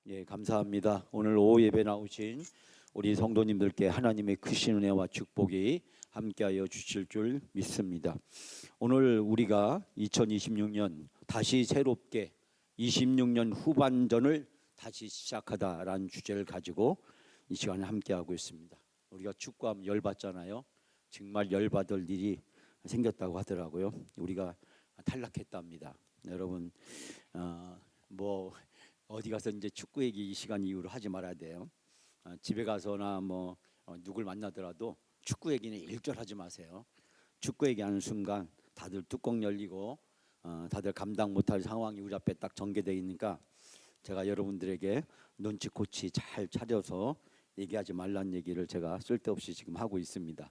예, 감사합니다. 오늘 오후 예배 나오신 우리 성도님들께 하나님의 크신 은혜와 축복이 함께하여 주실 줄 믿습니다. 오늘 우리가 2026년 다시 새롭게 26년 후반전을 다시 시작하다라는 주제를 가지고 이 시간에 함께하고 있습니다. 우리가 축구하면 열받잖아요. 정말 열받을 일이 생겼다고 하더라고요. 우리가 탈락했답니다. 여러분 뭐 어디 가서 이제 축구 얘기 이 시간 이후로 하지 말아야 돼요. 집에 가서나 뭐 누굴 만나더라도 축구 얘기는 일절하지 마세요. 축구 얘기하는 순간 다들 뚜껑 열리고 다들 감당 못할 상황이 우리 앞에 딱 전개되어 있으니까 제가 여러분들에게 눈치코치 잘 차려서 얘기하지 말란 얘기를 제가 쓸데없이 지금 하고 있습니다.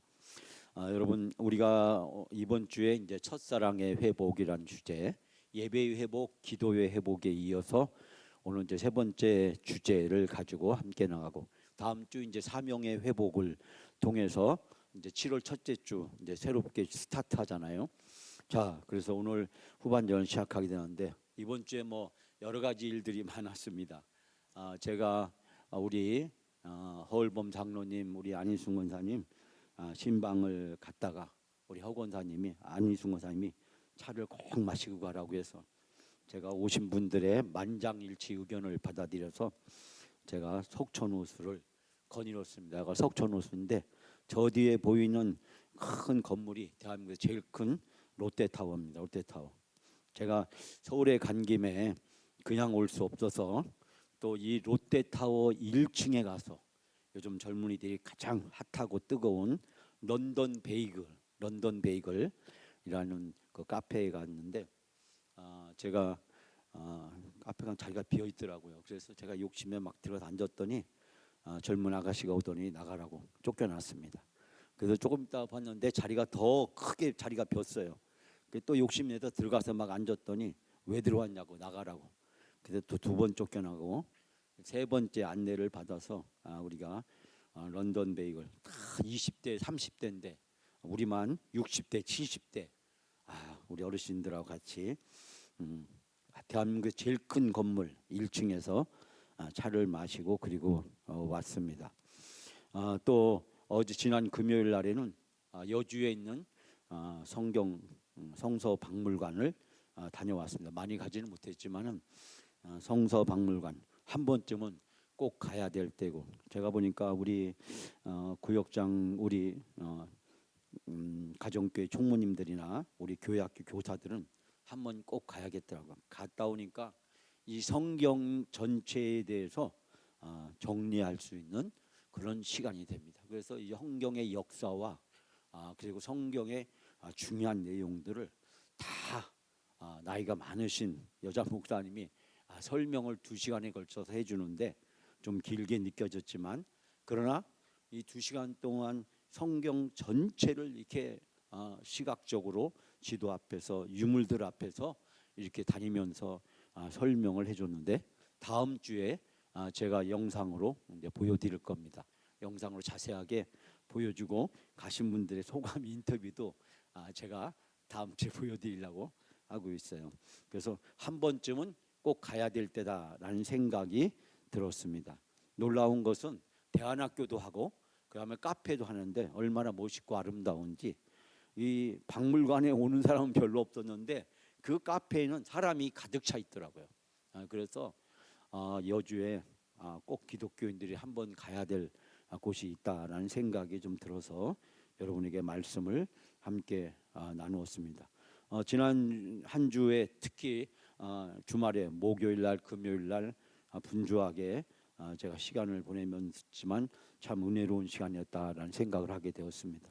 여러분 우리가 이번 주에 이제 첫사랑의 회복이라는 주제, 예배의 회복, 기도의 회복에 이어서 오늘 이제 세 번째 주제를 가지고 함께 나가고 다음 주 이제 사명의 회복을 통해서 이제 7월 첫째 주 이제 새롭게 스타트하잖아요. 자, 그래서 오늘 후반전을 시작하게 되는데 이번 주에 뭐 여러 가지 일들이 많았습니다. 제가 우리 허을범 장로님, 우리 안희순 권사님 신방을 갔다가 우리 허 권사님이 안희순 권사님이 차를 꼭 마시고 가라고 해서 제가 오신 분들의 만장일치 의견을 받아들여서 제가 석촌호수를 거닐었습니다. 석촌호수인데 저 뒤에 보이는 큰 건물이 대한민국에서 제일 큰 롯데타워입니다. 롯데타워. 제가 서울에 간 김에 그냥 올 수 없어서 또 이 롯데타워 1층에 가서 요즘 젊은이들이 가장 핫하고 뜨거운 런던 베이글이라는 그 카페에 갔는데 제가 카페가 자리가 비어 있더라고요. 그래서 제가 욕심에 막 들어서 앉았더니 젊은 아가씨가 오더니 나가라고 쫓겨났습니다. 그래서 조금 있다 봤는데 자리가 더 크게 자리가 비었어요. 또 욕심내서 들어가서 막 앉았더니 왜 들어왔냐고 나가라고. 그래서 또 두 번 쫓겨나고 세 번째 안내를 받아서 우리가 런던 베이글 다 20대 30대인데 우리만 60대 70대 우리 어르신들하고 같이 대한민국의 제일 큰 건물 1층에서 차를 마시고 그리고 왔습니다. 또 어제 지난 금요일 날에는 여주에 있는 성서 박물관을 다녀왔습니다. 많이 가지는 못했지만은 성서 박물관 한 번쯤은 꼭 가야 될 때고 제가 보니까 우리 구역장 우리 가정교회 총무님들이나 우리 교회학교 교사들은 한번 꼭 가야겠더라고요. 갔다 오니까 이 성경 전체에 대해서 정리할 수 있는 그런 시간이 됩니다. 그래서 이 성경의 역사와 그리고 성경의 중요한 내용들을 다 나이가 많으신 여자 목사님이 설명을 2시간에 걸쳐서 해주는데 좀 길게 느껴졌지만 그러나 이 2시간 동안 성경 전체를 이렇게 시각적으로 지도 앞에서 유물들 앞에서 이렇게 다니면서 설명을 해줬는데 다음 주에 제가 영상으로 이제 보여드릴 겁니다. 영상으로 자세하게 보여주고 가신 분들의 소감 인터뷰도 제가 다음 주에 보여드리려고 하고 있어요. 그래서 한 번쯤은 꼭 가야 될 때다라는 생각이 들었습니다. 놀라운 것은 대안학교도 하고 그다음에 카페도 하는데 얼마나 멋있고 아름다운지 이 박물관에 오는 사람은 별로 없었는데 그 카페에는 사람이 가득 차 있더라고요. 그래서 여주에 꼭 기독교인들이 한번 가야 될 곳이 있다라는 생각이 좀 들어서 여러분에게 말씀을 함께 나누었습니다. 지난 한 주에 특히 주말에 목요일 날 금요일 날 분주하게 제가 시간을 보내면서지만 참 은혜로운 시간이었다라는 생각을 하게 되었습니다.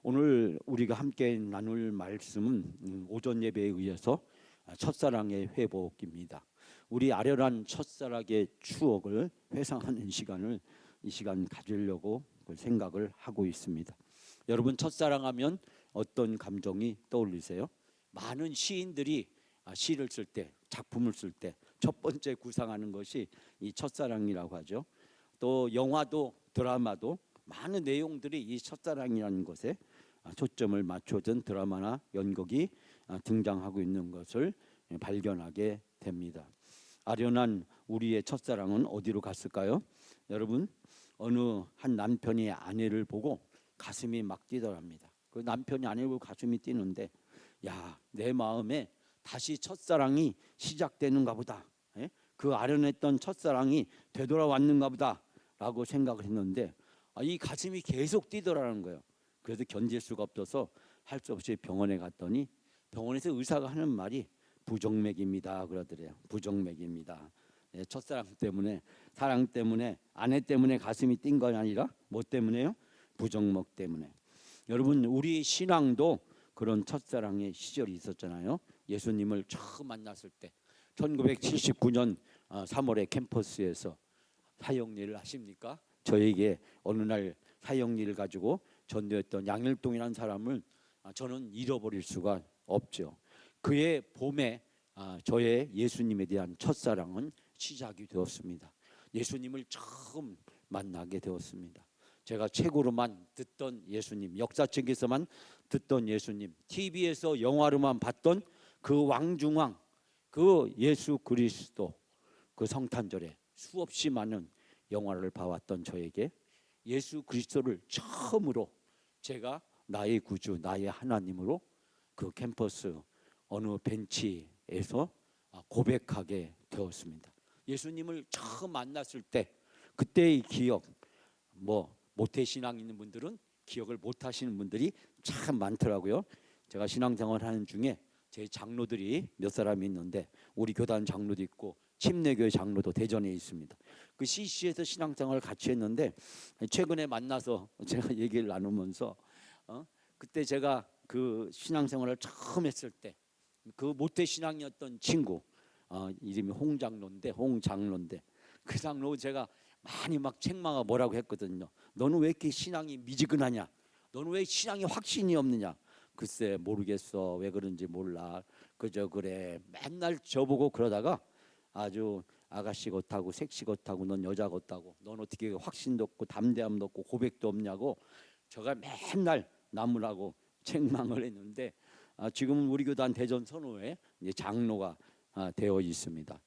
오늘 우리가 함께 나눌 말씀은 오전 예배에 의해서 첫사랑의 회복입니다. 우리 아련한 첫사랑의 추억을 회상하는 시간을 이 시간 가지려고 생각을 하고 있습니다. 여러분 첫사랑하면 어떤 감정이 떠올리세요? 많은 시인들이 시를 쓸 때, 작품을 쓸 때 첫 번째 구상하는 것이 이 첫사랑이라고 하죠. 또 영화도 드라마도 많은 내용들이 이 첫사랑이라는 것에 초점을 맞춰준 드라마나 연극이 등장하고 있는 것을 발견하게 됩니다. 아련한 우리의 첫사랑은 어디로 갔을까요? 여러분, 어느 한 남편이 아내를 보고 가슴이 막 뛰더랍니다. 그 남편이 아내를 보고 가슴이 뛰는데, 야, 내 마음에 다시 첫사랑이 시작되는가 보다. 예? 그 아련했던 첫사랑이 되돌아왔는가 보다 라고 생각을 했는데, 이 가슴이 계속 뛰더라는 거예요. 그래서 견딜 수가 없어서 할 수 없이 병원에 갔더니 병원에서 의사가 하는 말이 부정맥입니다 그러더래요. 부정맥입니다. 예, 첫사랑 때문에, 사랑 때문에, 아내 때문에 가슴이 뛴 건 아니라 뭐 때문에요? 부정맥 때문에. 여러분, 우리 신앙도 그런 첫사랑의 시절이 있었잖아요. 예수님을 처음 만났을 때 1979년 3월에 캠퍼스에서 사역일을 하십니까? 저에게 어느 날 사역일을 가지고 전도했던 양일동이라는 사람을 저는 잃어버릴 수가 없죠. 그의 봄에 저의 예수님에 대한 첫사랑은 시작이 되었습니다. 예수님을 처음 만나게 되었습니다. 제가 책으로만 듣던 예수님, 역사책에서만 듣던 예수님, TV에서 영화로만 봤던 그 왕중왕, 그 예수 그리스도, 그 성탄절에 수없이 많은 영화를 봐왔던 저에게 예수 그리스도를 처음으로 제가 나의 구주, 나의 하나님으로 그 캠퍼스 어느 벤치에서 고백하게 되었습니다. 예수님을 처음 만났을 때 그때의 기억, 뭐 모태신앙 있는 분들은 기억을 못 하시는 분들이 참 많더라고요. 제가 신앙생활 하는 중에 제 장로들이 몇 사람이 있는데, 우리 교단 장로도 있고 침례교회 장로도 대전에 있습니다. 그 CC에서 신앙생활을 같이 했는데, 최근에 만나서 제가 얘기를 나누면서 그때 제가 그 신앙생활을 처음 했을 때 그 모태신앙이었던 친구, 이름이 홍장로인데 그 장로 제가 많이 막 책망하고 뭐라고 했거든요. 너는 왜 이렇게 신앙이 미지근하냐? 너는 왜 신앙이 확신이 없느냐? 글쎄 모르겠어. 왜 그런지 몰라. 그저 그래. 맨날 저보고 그러다가 아주 아가씨 같다고, 섹시 같다고, 넌 여자 같다고, 넌 어떻게 확신도 없고 담대함도 없고 고백도 없냐고 제가 맨날 나무라고 책망을 했는데, 지금은 우리 교단 대전 선호회 장로가 되어 있습니다.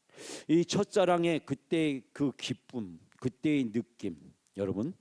이 첫사랑의 그때의 그 기쁨, 그때의 느낌, 여러분,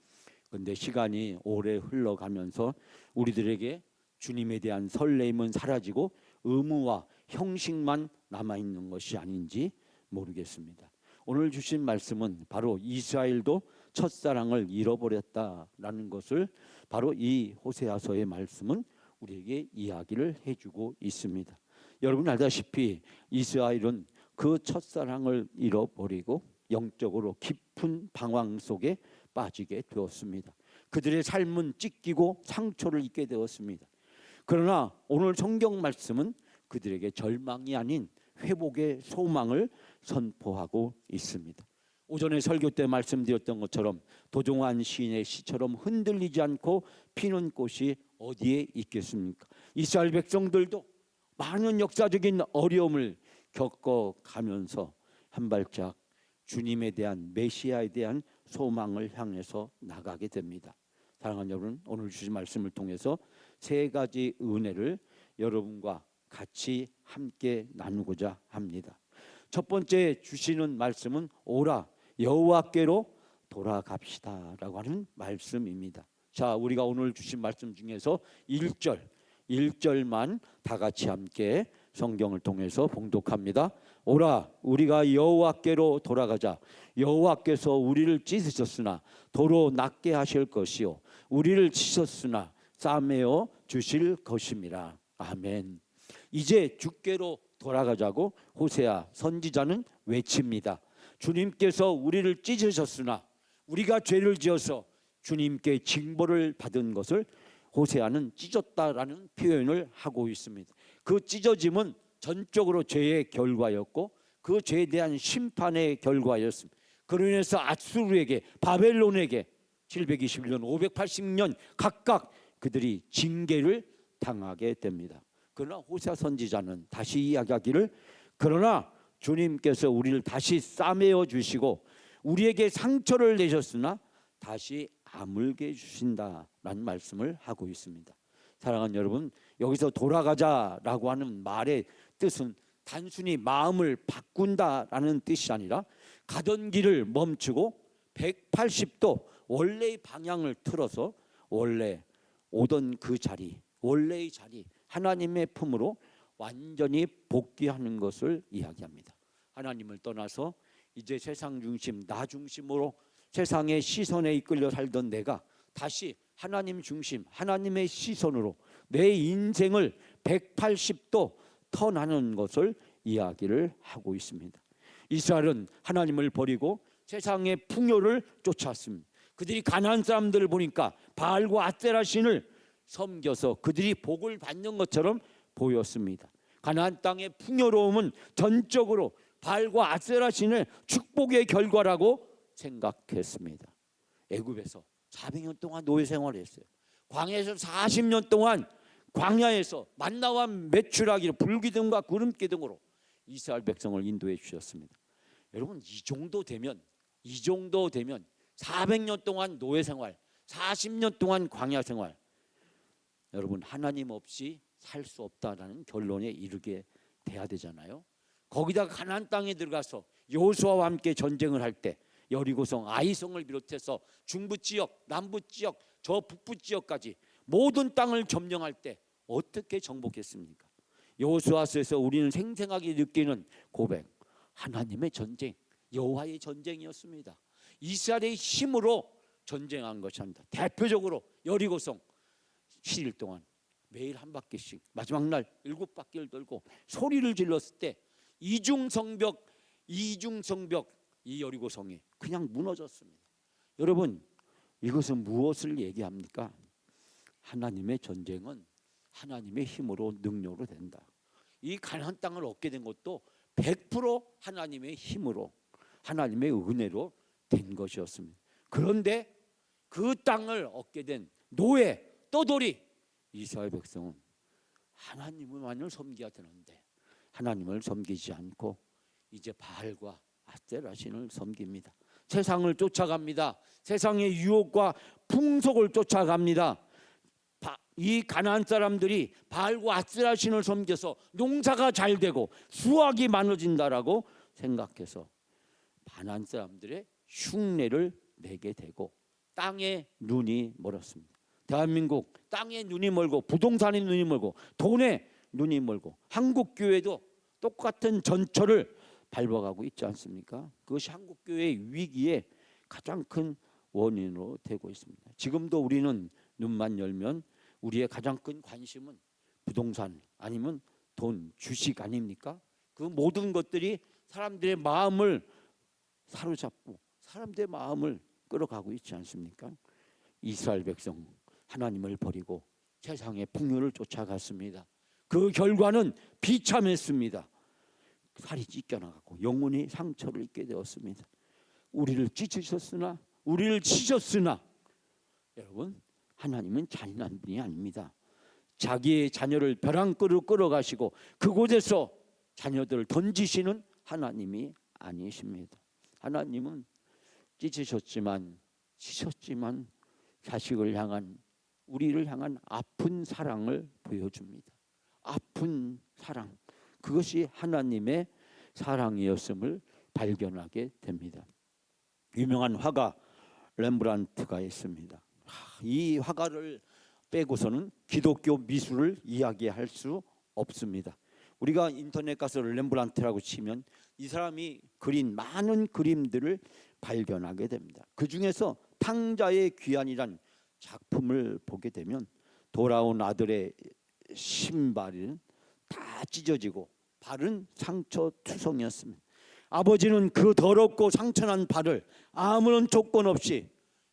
근데 시간이 오래 흘러가면서 우리들에게 주님에 대한 설레임은 사라지고 의무와 형식만 남아있는 것이 아닌지 모르겠습니다. 오늘 주신 말씀은 바로 이스라엘도 첫사랑을 잃어버렸다라는 것을 바로 이 호세아서의 말씀은 우리에게 이야기를 해주고 있습니다. 여러분 알다시피 이스라엘은 그 첫사랑을 잃어버리고 영적으로 깊은 방황 속에 빠지게 되었습니다. 그들의 삶은 찢기고 상처를 입게 되었습니다. 그러나 오늘 성경 말씀은 그들에게 절망이 아닌 회복의 소망을 선포하고 있습니다. 오전에 설교 때 말씀드렸던 것처럼 도종환 시인의 시처럼 흔들리지 않고 피는 꽃이 어디에 있겠습니까? 이스라엘 백성들도 많은 역사적인 어려움을 겪어가면서 한 발짝 주님에 대한, 메시아에 대한 소망을 향해서 나가게 됩니다. 사랑하는 여러분, 오늘 주신 말씀을 통해서 세 가지 은혜를 여러분과 같이 함께 나누고자 합니다. 첫 번째 주시는 말씀은 오라 여호와께로 돌아갑시다 라고 하는 말씀입니다. 자, 우리가 오늘 주신 말씀 중에서 1절만 다 같이 함께 성경을 통해서 봉독합니다. 오라 우리가 여호와께로 돌아가자. 여호와께서 우리를 찢으셨으나 도로 낫게 하실 것이요 우리를 치셨으나 싸매어 주실 것임이라. 아멘. 이제 주께로 돌아가자고 호세아 선지자는 외칩니다. 주님께서 우리를 찢으셨으나, 우리가 죄를 지어서 주님께 징벌을 받은 것을 호세아는 찢었다라는 표현을 하고 있습니다. 그 찢어짐은 전적으로 죄의 결과였고 그 죄에 대한 심판의 결과였습니다. 그로 인해서 아수르에게, 바벨론에게 721년, 580년 각각 그들이 징계를 당하게 됩니다. 그러나 호세아 선지자는 다시 이야기하기를, 그러나 주님께서 우리를 다시 싸매어 주시고 우리에게 상처를 내셨으나 다시 아물게 주신다라는 말씀을 하고 있습니다. 사랑하는 여러분, 여기서 돌아가자라고 하는 말의 뜻은 단순히 마음을 바꾼다라는 뜻이 아니라 가던 길을 멈추고 180도 원래의 방향을 틀어서 원래 오던 그 자리, 원래의 자리, 하나님의 품으로 완전히 복귀하는 것을 이야기합니다. 하나님을 떠나서 이제 세상 중심, 나 중심으로 세상의 시선에 이끌려 살던 내가 다시 하나님 중심, 하나님의 시선으로 내 인생을 180도 턴하는 것을 이야기를 하고 있습니다. 이스라엘은 하나님을 버리고 세상의 풍요를 쫓았습니다. 그들이 가나안 사람들을 보니까 바알과 아세라 신을 섬겨서 그들이 복을 받는 것처럼 보였습니다. 가나안 땅의 풍요로움은 전적으로 바알과 아세라 신의 축복의 결과라고 생각했습니다. 애굽에서 400년 동안 노예 생활했어요. 광야에서 40년 동안 광야에서 만나와 메추라기로 불기둥과 구름기둥으로 이스라엘 백성을 인도해 주셨습니다. 여러분, 이 정도 되면 400년 동안 노예 생활, 40년 동안 광야 생활, 여러분 하나님 없이 살 수 없다라는 결론에 이르게 돼야 되잖아요. 거기다가 가나안 땅에 들어가서 여호수아와 함께 전쟁을 할 때 여리고성, 아이성을 비롯해서 중부 지역, 남부 지역, 저 북부 지역까지 모든 땅을 점령할 때 어떻게 정복했습니까? 여호수아서에서 우리는 생생하게 느끼는 고백, 하나님의 전쟁, 여호와의 전쟁이었습니다. 이스라엘의 힘으로 전쟁한 것입니다. 대표적으로 여리고성 7일 동안 매일 한 바퀴씩, 마지막 날 7바퀴를 돌고 소리를 질렀을 때 이중성벽 이 여리고성이 그냥 무너졌습니다. 여러분, 이것은 무엇을 얘기합니까? 하나님의 전쟁은 하나님의 힘으로, 능력으로 된다. 이 가나안 땅을 얻게 된 것도 100% 하나님의 힘으로, 하나님의 은혜로 된 것이었습니다. 그런데 그 땅을 얻게 된 노예, 떠돌이 이스라엘 백성은 하나님만을 섬겨야 되는데 하나님을 섬기지 않고 이제 바알과 아세라 신을 섬깁니다. 세상을 쫓아갑니다. 세상의 유혹과 풍속을 쫓아갑니다. 이 가나안 사람들이 바알과 아세라 신을 섬겨서 농사가 잘 되고 수확이 많아진다라고 생각해서 가나안 사람들의 흉내를 내게 되고 땅에 눈이 멀었습니다. 대한민국 땅에 눈이 멀고 부동산에 눈이 멀고 돈에 눈이 멀고 한국 교회도 똑같은 전철을 밟아가고 있지 않습니까? 그것이 한국 교회의 위기의 가장 큰 원인으로 되고 있습니다. 지금도 우리는 눈만 열면 우리의 가장 큰 관심은 부동산 아니면 돈, 주식 아닙니까? 그 모든 것들이 사람들의 마음을 사로잡고 사람들의 마음을 끌어가고 있지 않습니까? 이스라엘 백성 하나님을 버리고 세상의 풍요를 쫓아갔습니다. 그 결과는 비참했습니다. 살이 찢겨나가고 영혼이 상처를 입게 되었습니다. 우리를 찢으셨으나, 우리를 치셨으나, 여러분 하나님은 잔인한 분이 아닙니다. 자기의 자녀를 벼랑끝으로 끌어가시고 그곳에서 자녀들을 던지시는 하나님이 아니십니다. 하나님은 찢으셨지만, 치셨지만 자식을 향한, 우리를 향한 아픈 사랑을 보여줍니다. 아픈 사랑, 그것이 하나님의 사랑이었음을 발견하게 됩니다. 유명한 화가 렘브란트가 있습니다. 이 화가를 빼고서는 기독교 미술을 이야기할 수 없습니다. 우리가 인터넷 가서 렘브란트라고 치면 이 사람이 그린 많은 그림들을 발견하게 됩니다. 그 중에서 탕자의 귀환이란 작품을 보게 되면 돌아온 아들의 신발은 다 찢어지고 발은 상처투성이었습니다. 아버지는 그 더럽고 상처난 발을 아무런 조건 없이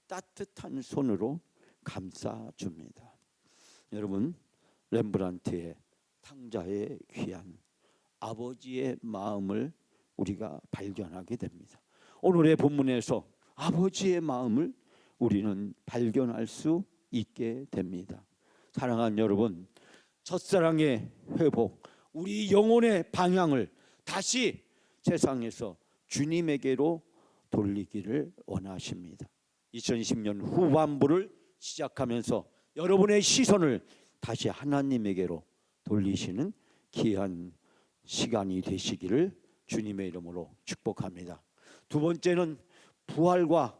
따뜻한 손으로 감싸줍니다. 여러분, 렘브란트의 탕자의 귀환, 아버지의 마음을 우리가 발견하게 됩니다. 오늘의 본문에서 아버지의 마음을 우리는 발견할 수 있게 됩니다. 사랑하는 여러분, 첫사랑의 회복, 우리 영혼의 방향을 다시 세상에서 주님에게로 돌리기를 원하십니다. 2020년 후반부를 시작하면서 여러분의 시선을 다시 하나님에게로 돌리시는 귀한 시간이 되시기를 주님의 이름으로 축복합니다. 두 번째는 부활과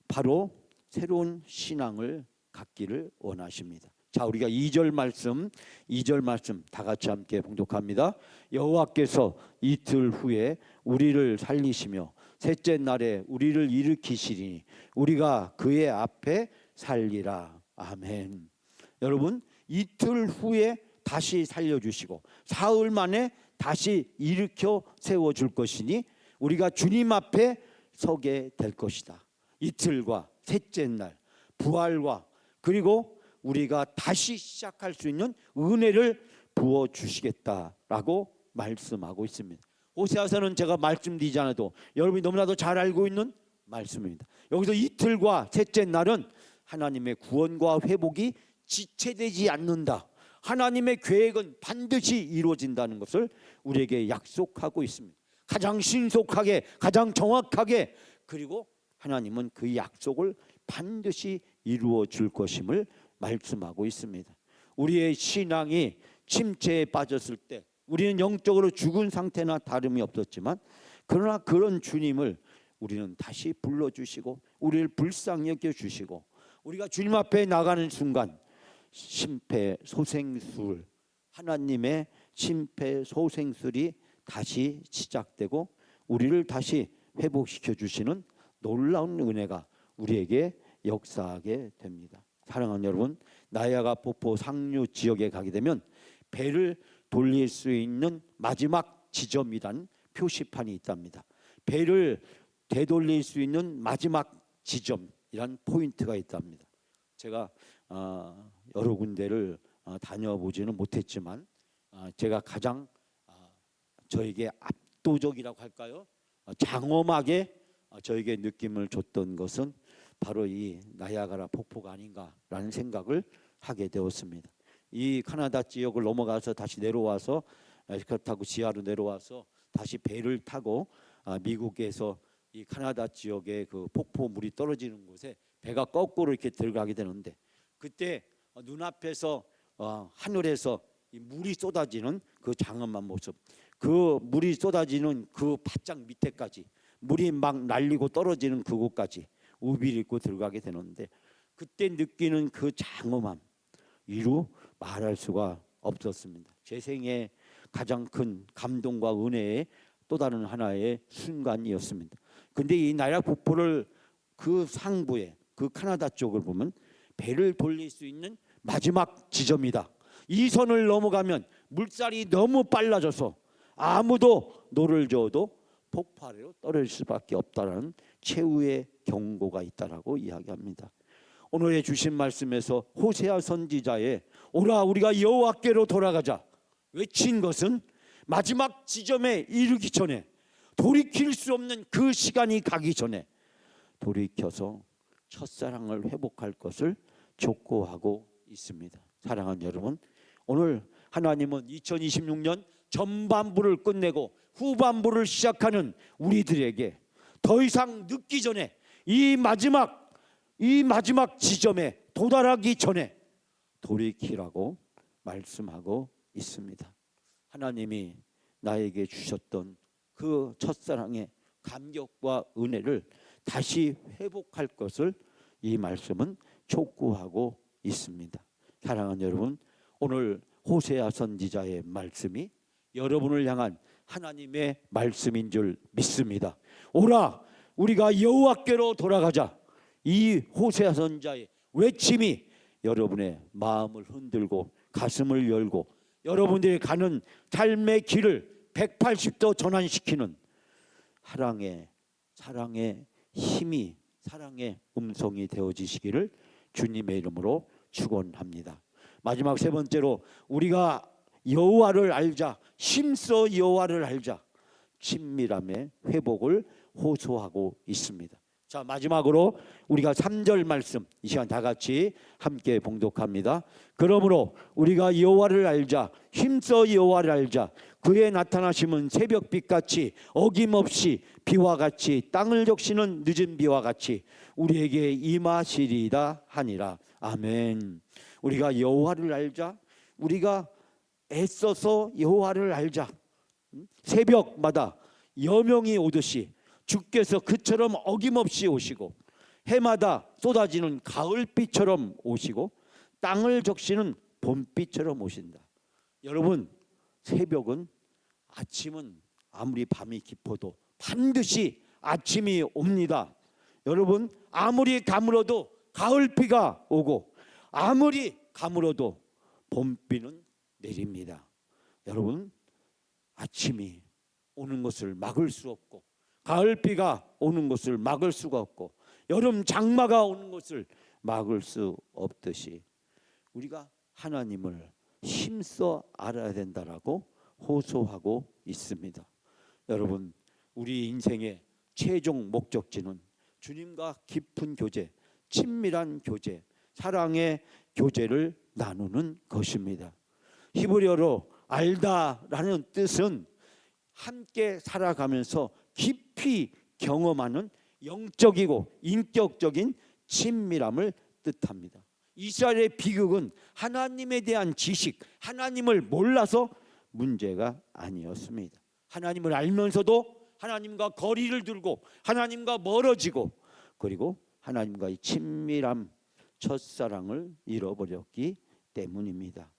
바로 새로운 신앙을 갖기를 원하십니다. 자, 우리가 2절 말씀 다 같이 함께 봉독합니다. 여호와께서 이틀 후에 우리를 살리시며 셋째 날에 우리를 일으키시리니 우리가 그의 앞에 살리라. 아멘. 여러분, 이틀 후에 다시 살려주시고 사흘 만에 다시 일으켜 세워줄 것이니 우리가 주님 앞에 서게 될 것이다. 이틀과 셋째 날, 부활과 그리고 우리가 다시 시작할 수 있는 은혜를 부어주시겠다라고 말씀하고 있습니다. 호세아서는 제가 말씀드리지 않아도 여러분이 너무나도 잘 알고 있는 말씀입니다. 여기서 이틀과 셋째 날은 하나님의 구원과 회복이 지체되지 않는다. 하나님의 계획은 반드시 이루어진다는 것을 우리에게 약속하고 있습니다. 가장 신속하게, 가장 정확하게, 그리고 하나님은 그 약속을 반드시 이루어 줄 것임을 말씀하고 있습니다. 우리의 신앙이 침체에 빠졌을 때 우리는 영적으로 죽은 상태나 다름이 없었지만, 그러나 그런 주님을 우리는 다시 불러주시고 우리를 불쌍히 여겨주시고, 우리가 주님 앞에 나가는 순간 심폐소생술, 하나님의 심폐소생술이 다시 시작되고 우리를 다시 회복시켜 주시는 놀라운 은혜가 우리에게 역사하게 됩니다. 사랑하는 여러분, 나야가 폭포 상류 지역에 가게 되면 배를 돌릴 수 있는 마지막 지점이란 표시판이 있답니다. 배를 되돌릴 수 있는 마지막 지점이란 포인트가 있답니다. 제가 여러 군데를 다녀보지는 못했지만 제가 가장 저에게 압도적이라고 할까요? 장엄하게 저에게 느낌을 줬던 것은 바로 이 나야가라 폭포가 아닌가라는 생각을 하게 되었습니다. 이 카나다 지역을 넘어가서 다시 내려와서 에스컬레이터 타고 지하로 내려와서 다시 배를 타고 미국에서 이 카나다 지역의 그 폭포 물이 떨어지는 곳에 배가 거꾸로 이렇게 들어가게 되는데, 그때 눈앞에서 하늘에서 이 물이 쏟아지는 그 장엄한 모습, 그 물이 쏟아지는 그 바짝 밑에까지 물이 막 날리고 떨어지는 그곳까지 우비를 입고 들어가게 되는데, 그때 느끼는 그 장엄함 이루 말할 수가 없었습니다. 제 생애 가장 큰 감동과 은혜의 또 다른 하나의 순간이었습니다. 근데 이 나야가라 폭포를 그 상부에 그 카나다 쪽을 보면 배를 돌릴 수 있는 마지막 지점이다. 이 선을 넘어가면 물살이 너무 빨라져서 아무도 노를 저어도 폭포 아래로 떨어질 수밖에 없다라는 최후의 경고가 있다라고 이야기합니다. 오늘의 주신 말씀에서 호세아 선지자의 오라 우리가 여호와께로 돌아가자 외친 것은 마지막 지점에 이르기 전에, 돌이킬 수 없는 그 시간이 가기 전에 돌이켜서 첫사랑을 회복할 것을 촉구하고 있습니다. 사랑하는 여러분, 오늘 하나님은 2026년 전반부를 끝내고 후반부를 시작하는 우리들에게 더 이상 늦기 전에 이 마지막 지점에 도달하기 전에 돌이키라고 말씀하고 있습니다. 하나님이 나에게 주셨던 그 첫사랑의 감격과 은혜를 다시 회복할 것을 이 말씀은 촉구하고 있습니다. 사랑하는 여러분, 오늘 호세아 선지자의 말씀이 여러분을 향한 하나님의 말씀인 줄 믿습니다. 오라 우리가 여호와께로 돌아가자. 이 호세아 선지자의 외침이 여러분의 마음을 흔들고 가슴을 열고 여러분들이 가는 삶의 길을 180도 전환시키는 사랑의 힘이, 사랑의 음성이 되어지시기를 주님의 이름으로 축원합니다. 마지막 세 번째로 우리가 여호와를 알자, 힘써 여호와를 알자, 친밀함의 회복을 호소하고 있습니다. 자, 마지막으로 우리가 3절 말씀 이 시간 다 같이 함께 봉독합니다. 그러므로 우리가 여호와를 알자, 힘써 여호와를 알자. 그의 나타나심은 새벽빛같이 어김없이 비와 같이 땅을 적시는 늦은 비와 같이 우리에게 임하시리다 하니라. 아멘. 우리가 여호와를 알자, 우리가 애써서 여호와를 알자. 새벽마다 여명이 오듯이 주께서 그처럼 어김없이 오시고 해마다 쏟아지는 가을비처럼 오시고 땅을 적시는 봄비처럼 오신다. 여러분, 새벽은, 아침은 아무리 밤이 깊어도 반드시 아침이 옵니다. 여러분, 아무리 가물어도 가을비가 오고 아무리 가물어도 봄비는 내립니다. 여러분, 아침이 오는 것을 막을 수 없고 가을비가 오는 것을 막을 수가 없고 여름 장마가 오는 것을 막을 수 없듯이 우리가 하나님을 힘써 알아야 된다라고 호소하고 있습니다. 여러분, 우리 인생의 최종 목적지는 주님과 깊은 교제, 친밀한 교제, 사랑의 교제를 나누는 것입니다. 히브리어로 알다라는 뜻은 함께 살아가면서 깊이 경험하는 영적이고 인격적인 친밀함을 뜻합니다. 이스라엘의 비극은 하나님에 대한 지식, 하나님을 몰라서 문제가 아니었습니다. 하나님을 알면서도 하나님과 거리를 두고 하나님과 멀어지고 그리고 하나님과의 친밀함, 첫사랑을 잃어버렸기 때문입니다.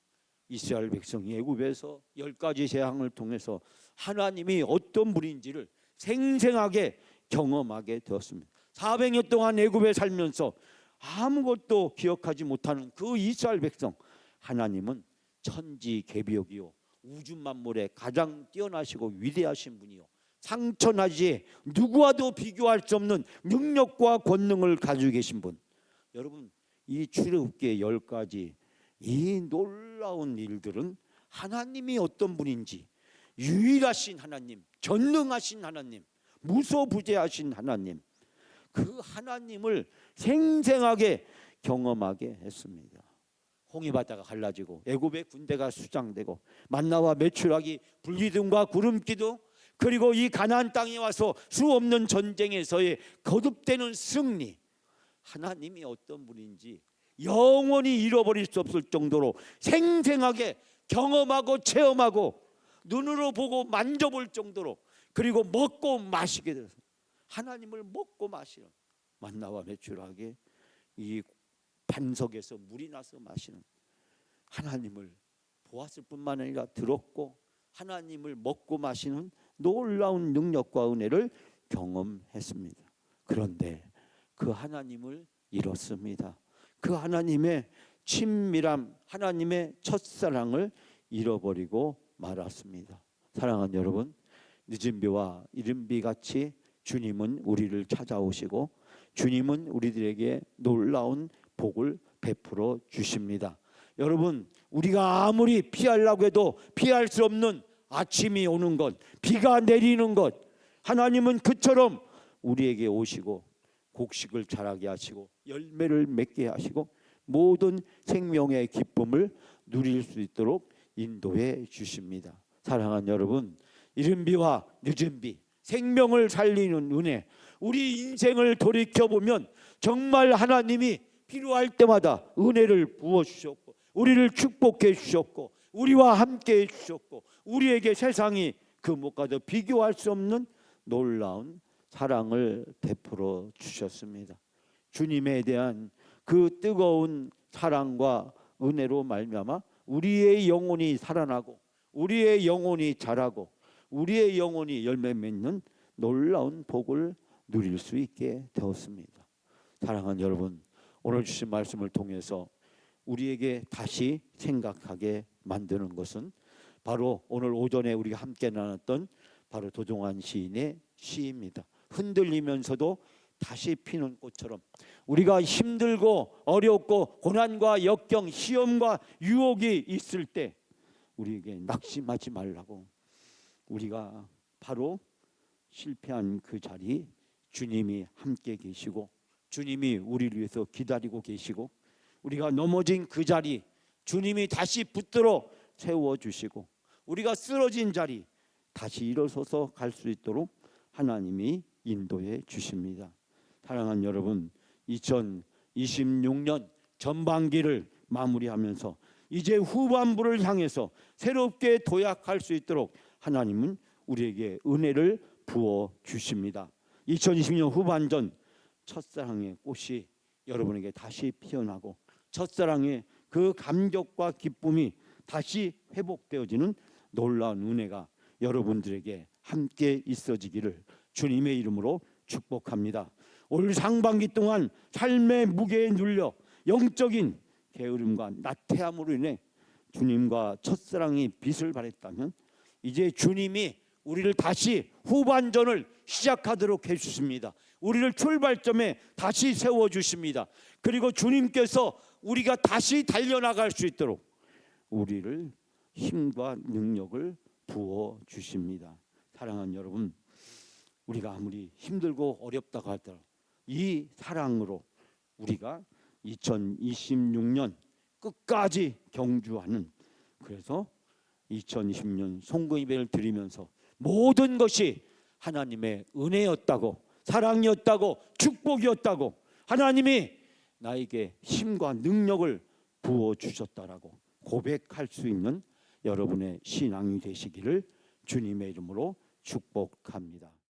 이스라엘 백성이 애굽에서 10가지 재앙을 통해서 하나님이 어떤 분인지를 생생하게 경험하게 되었습니다. 400년 동안 애굽에 살면서 아무것도 기억하지 못하는 그 이스라엘 백성, 하나님은 천지개벽이요 우주 만물에 가장 뛰어나시고 위대하신 분이요 상천하지 누구와도 비교할 수 없는 능력과 권능을 가지고 계신 분. 여러분, 이 출애굽기의 10가지 이 놀라운 일들은 하나님이 어떤 분인지, 유일하신 하나님, 전능하신 하나님, 무소부재하신 하나님, 그 하나님을 생생하게 경험하게 했습니다. 홍해바다가 갈라지고 애굽의 군대가 수장되고 만나와 메추라기, 불기둥과 구름기둥, 그리고 이 가나안 땅에 와서 수없는 전쟁에서의 거듭되는 승리, 하나님이 어떤 분인지 영원히 잃어버릴 수 없을 정도로 생생하게 경험하고 체험하고 눈으로 보고 만져볼 정도로, 그리고 먹고 마시게 돼서 하나님을 먹고 마시는, 만나와 메추라기 이 반석에서 물이 나서 마시는 하나님을 보았을 뿐만 아니라 들었고 하나님을 먹고 마시는 놀라운 능력과 은혜를 경험했습니다. 그런데 그 하나님을 잃었습니다. 그 하나님의 친밀함, 하나님의 첫사랑을 잃어버리고 말았습니다. 사랑하는 여러분, 늦은 비와 이른 비 같이 주님은 우리를 찾아오시고 주님은 우리들에게 놀라운 복을 베풀어 주십니다. 여러분, 우리가 아무리 피하려고 해도 피할 수 없는 아침이 오는 것, 비가 내리는 것, 하나님은 그처럼 우리에게 오시고 곡식을 자라게 하시고 열매를 맺게 하시고 모든 생명의 기쁨을 누릴 수 있도록 인도해 주십니다. 사랑하는 여러분, 이른 비와 늦은 비, 생명을 살리는 은혜, 우리 인생을 돌이켜보면 정말 하나님이 필요할 때마다 은혜를 부어주셨고 우리를 축복해 주셨고 우리와 함께 해주셨고 우리에게 세상이 그 무엇과도 비교할 수 없는 놀라운 사랑을 베풀어 주셨습니다. 주님에 대한 그 뜨거운 사랑과 은혜로 말미암아 우리의 영혼이 살아나고 우리의 영혼이 자라고 우리의 영혼이 열매 맺는 놀라운 복을 누릴 수 있게 되었습니다. 사랑하는 여러분, 오늘 주신 말씀을 통해서 우리에게 다시 생각하게 만드는 것은 바로 오늘 오전에 우리가 함께 나눴던 바로 도종환 시인의 시입니다. 흔들리면서도 다시 피는 꽃처럼 우리가 힘들고 어렵고 고난과 역경, 시험과 유혹이 있을 때 우리에게 낙심하지 말라고, 우리가 바로 실패한 그 자리 주님이 함께 계시고 주님이 우리를 위해서 기다리고 계시고 우리가 넘어진 그 자리 주님이 다시 붙들어 세워주시고 우리가 쓰러진 자리 다시 일어서서 갈 수 있도록 하나님이 인도해 주십니다. 사랑하는 여러분, 2026년 전반기를 마무리하면서 이제 후반부를 향해서 새롭게 도약할 수 있도록 하나님은 우리에게 은혜를 부어 주십니다. 2020년 후반전 첫사랑의 꽃이 여러분에게 다시 피어나고 첫사랑의 그 감격과 기쁨이 다시 회복되어지는 놀라운 은혜가 여러분들에게 함께 있어지기를 주님의 이름으로 축복합니다. 올 상반기 동안 삶의 무게에 눌려 영적인 게으름과 나태함으로 인해 주님과 첫사랑이 빛을 발했다면 이제 주님이 우리를 다시 후반전을 시작하도록 해주십니다. 우리를 출발점에 다시 세워주십니다. 그리고 주님께서 우리가 다시 달려나갈 수 있도록 우리를 힘과 능력을 부어주십니다. 사랑하는 여러분, 우리가 아무리 힘들고 어렵다고 하더라도 이 사랑으로 우리가 2026년 끝까지 경주하는, 그래서 2020년 송구예배를 드리면서 모든 것이 하나님의 은혜였다고, 사랑이었다고, 축복이었다고, 하나님이 나에게 힘과 능력을 부어주셨다라고 고백할 수 있는 여러분의 신앙이 되시기를 주님의 이름으로 축복합니다.